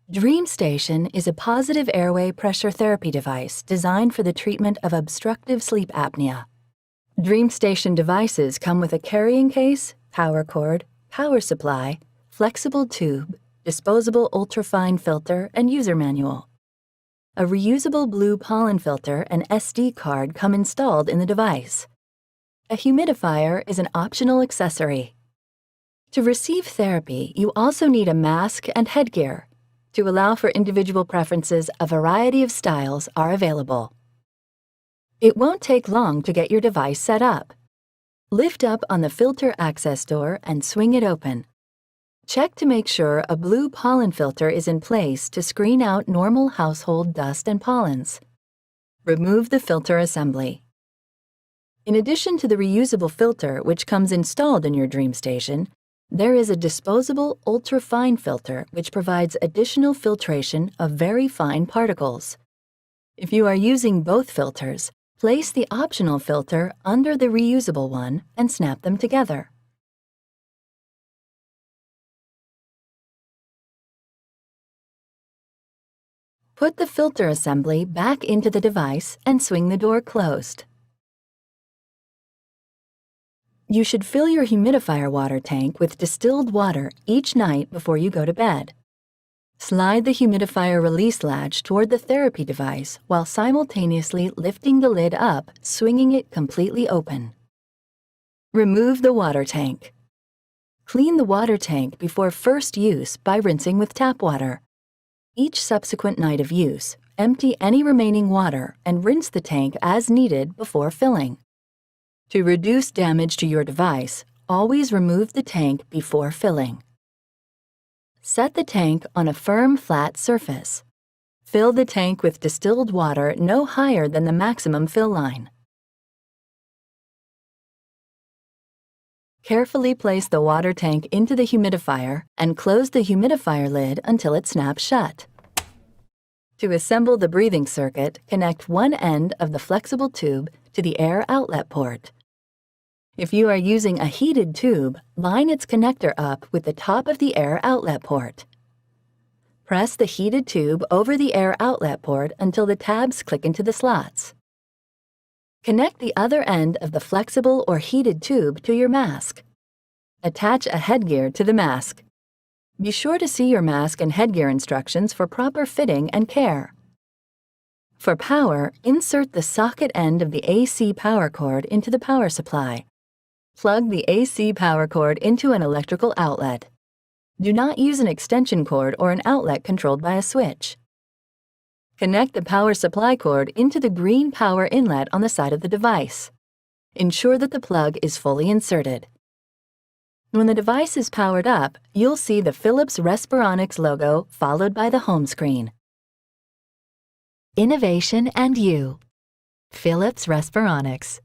Dreamstation is a positive airway pressure therapy device designed for the treatment of obstructive sleep apnea. Dreamstation devices come with a carrying case, power cord, power supply, flexible tube, disposable ultrafine filter, and user manual. A reusable blue pollen filter and SD card come installed in the device. A humidifier is an optional accessory. To receive therapy, you also need a mask and headgear. To allow for individual preferences, a variety of styles are available. It won't take long to get your device set up. Lift up on the filter access door and swing it open. Check to make sure a blue pollen filter is in place to screen out normal household dust and pollens. Remove the filter assembly. In addition to the reusable filter which comes installed in your Dreamstation, there is a disposable ultrafine filter which provides additional filtration of very fine particles. If you are using both filters, place the optional filter under the reusable one and snap them together. Put the filter assembly back into the device and swing the door closed. You should fill your humidifier water tank with distilled water each night before you go to bed. Slide the humidifier release latch toward the therapy device while simultaneously lifting the lid up, swinging it completely open. Remove the water tank. Clean the water tank before first use by rinsing with tap water. Each subsequent night of use, empty any remaining water and rinse the tank as needed before filling. To reduce damage to your device, always remove the tank before filling. Set the tank on a firm, flat surface. Fill the tank with distilled water no higher than the maximum fill line. Carefully place the water tank into the humidifier and close the humidifier lid until it snaps shut. To assemble the breathing circuit, connect one end of the flexible tube to the air outlet port. If you are using a heated tube, line its connector up with the top of the air outlet port. Press the heated tube over the air outlet port until the tabs click into the slots. Connect the other end of the flexible or heated tube to your mask. Attach a headgear to the mask. Be sure to see your mask and headgear instructions for proper fitting and care. For power, insert the socket end of the AC power cord into the power supply. Plug the AC power cord into an electrical outlet. Do not use an extension cord or an outlet controlled by a switch. Connect the power supply cord into the green power inlet on the side of the device. Ensure that the plug is fully inserted. When the device is powered up, you'll see the Philips Respironics logo followed by the home screen. Innovation and you. Philips Respironics.